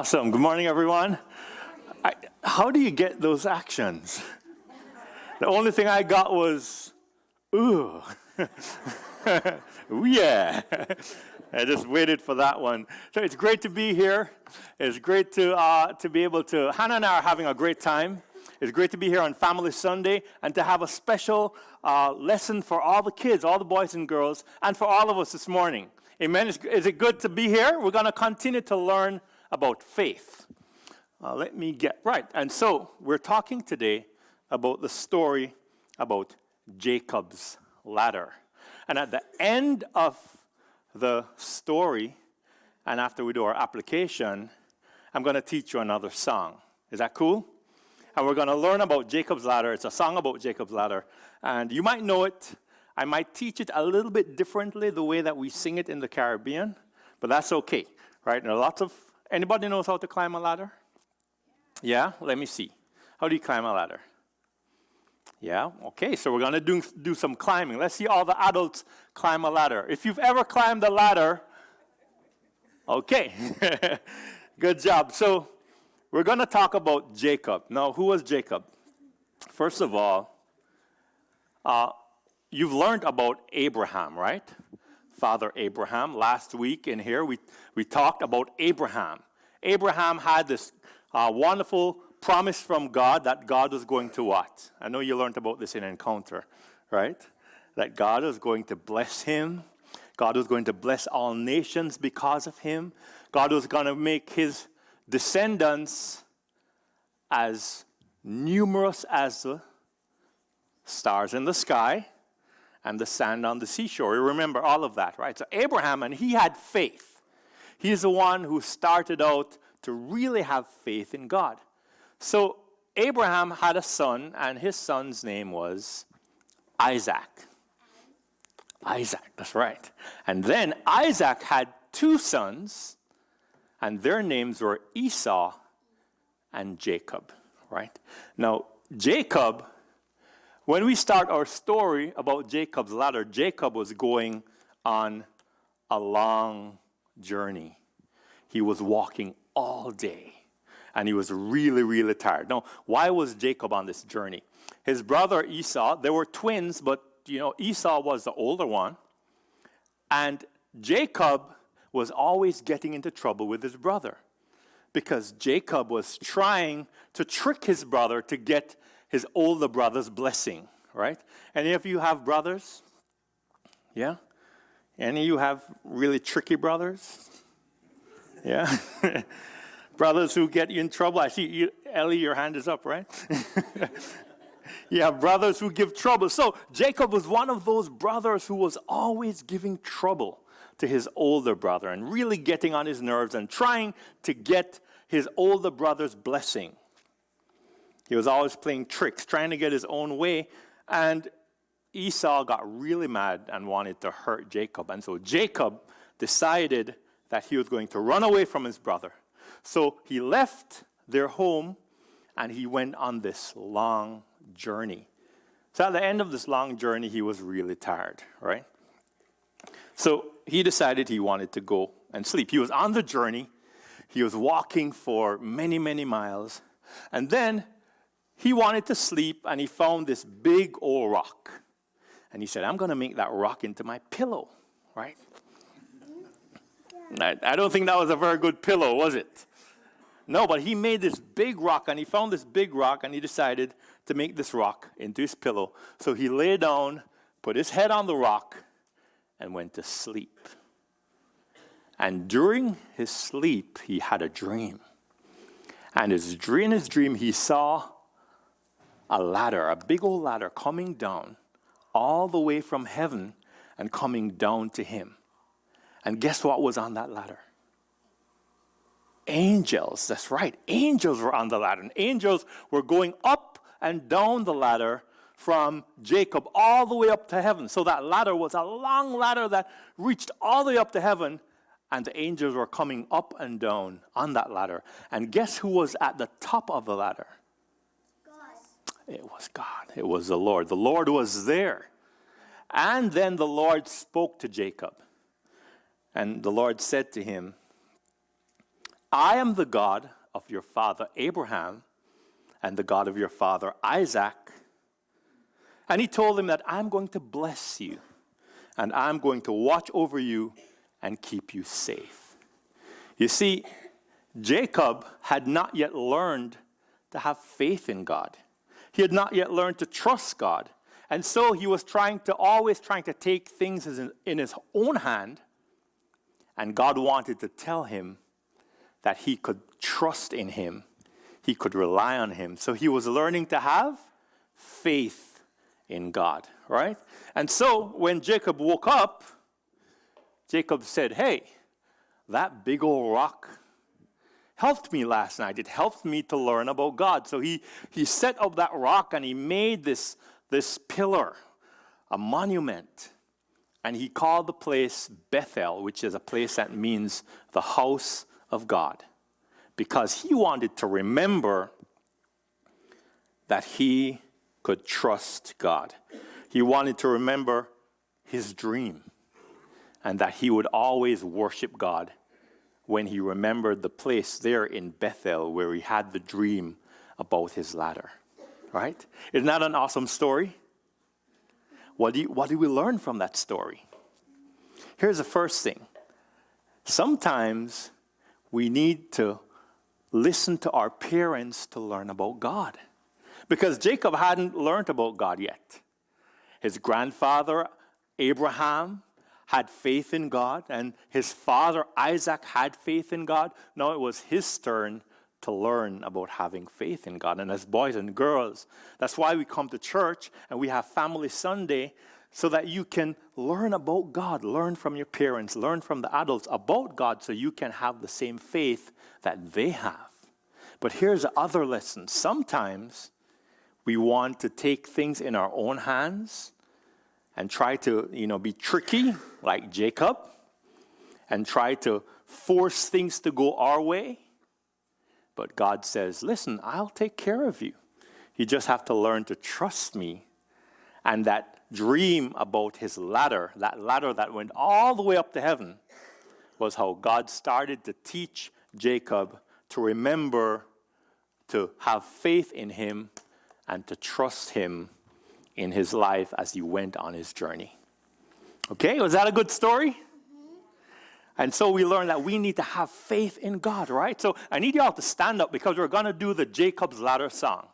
Awesome. Good morning, everyone. How do you get those actions? The only thing I got was, ooh. Ooh, yeah. I just waited for that one. So it's great to be here. It's great to be able to, Hannah and I are having a great time. It's great to be here on Family Sunday and to have a special lesson for all the kids, all the boys and girls, and for all of us this morning. Amen. Is it good to be here? We're going to continue to learn about faith. Let me get right. And so we're talking today about the story about Jacob's ladder. And at the end of the story, and after we do our application, I'm going to teach you another song. Is that cool? And we're going to learn about Jacob's ladder. It's a song about Jacob's ladder. And you might know it. I might teach it a little bit differently, the way that we sing it in the Caribbean. But that's okay, right? There are lots of... Anybody knows how to climb a ladder? Yeah? Let me see. How do you climb a ladder? Yeah? Okay, so we're going to do some climbing. Let's see all the adults climb a ladder. If you've ever climbed a ladder, okay. Good job. So we're going to talk about Jacob. Now, who was Jacob? First of all, you've learned about Abraham, right? Father Abraham. Last week in here, we talked about Abraham. Abraham had this wonderful promise from God that God was going to what? I know you learned about this in Encounter, right? That God was going to bless him. God was going to bless all nations because of him. God was going to make his descendants as numerous as the stars in the sky and the sand on the seashore. You remember all of that, right? So Abraham, and he had faith. He's the one who started out to really have faith in God. So Abraham had a son, and his son's name was Isaac. Isaac, that's right. And then Isaac had two sons, and their names were Esau and Jacob, right? Now, Jacob, when we start our story about Jacob's ladder, Jacob was going on a long journey. He was walking all day, and he was really, really tired. Now, why was Jacob on this journey? His brother Esau, they were twins, but, Esau was the older one, and Jacob was always getting into trouble with his brother because Jacob was trying to trick his brother to get his older brother's blessing, right? Any of you have brothers? Yeah? Any of you have really tricky brothers? Yeah? Brothers who get you in trouble. I see you, Ellie, your hand is up, right? You have brothers who give trouble. So Jacob was one of those brothers who was always giving trouble to his older brother and really getting on his nerves and trying to get his older brother's blessing. He was always playing tricks, trying to get his own way. And Esau got really mad and wanted to hurt Jacob. And so Jacob decided that he was going to run away from his brother. So he left their home and he went on this long journey. So at the end of this long journey, he was really tired, right? So he decided he wanted to go and sleep. He was on the journey. He was walking for many, many miles. And then he wanted to sleep, and he found this big old rock. And he said, I'm going to make that rock into my pillow, right? I don't think that was a very good pillow, was it? No, but he made this big rock, and he found this big rock, and he decided to make this rock into his pillow. So he lay down, put his head on the rock, and went to sleep. And during his sleep, he had a dream. And in his dream, he saw a ladder, a big old ladder coming down all the way from heaven and coming down to him. And guess what was on that ladder? Angels, that's right. Angels were on the ladder. And angels were going up and down the ladder from Jacob all the way up to heaven. So that ladder was a long ladder that reached all the way up to heaven. And the angels were coming up and down on that ladder. And guess who was at the top of the ladder? It was God. It was the Lord. The Lord was there. And then the Lord spoke to Jacob. And the Lord said to him, I am the God of your father Abraham and the God of your father Isaac. And he told him that I'm going to bless you and I'm going to watch over you and keep you safe. You see, Jacob had not yet learned to have faith in God. He had not yet learned to trust God. And so he was always trying to take things in his own hand. And God wanted to tell him that he could trust in him. He could rely on him. So he was learning to have faith in God, right? And so when Jacob woke up, Jacob said, hey, that big old rock helped me last night. It helped me to learn about God. So he set up that rock and he made this pillar, a monument. And he called the place Bethel, which is a place that means the house of God, because he wanted to remember that he could trust God. He wanted to remember his dream and that he would always worship God when he remembered the place there in Bethel where he had the dream about his ladder, right? Isn't that an awesome story? What do we learn from that story? Here's the first thing. Sometimes we need to listen to our parents to learn about God. Because Jacob hadn't learned about God yet. His grandfather, Abraham, had faith in God, and his father, Isaac, had faith in God. Now it was his turn to learn about having faith in God. And as boys and girls, that's why we come to church and we have Family Sunday, so that you can learn about God, learn from your parents, learn from the adults about God, so you can have the same faith that they have. But here's the other lesson. Sometimes we want to take things in our own hands and try to, be tricky like Jacob and try to force things to go our way. But God says, listen, I'll take care of you. You just have to learn to trust me. And that dream about his ladder, that ladder that went all the way up to heaven, was how God started to teach Jacob to remember to have faith in him and to trust him in his life as he went on his journey. Okay, was that a good story? And so we learned that we need to have faith in God, right? So I need y'all to stand up because we're going to do the Jacob's Ladder song.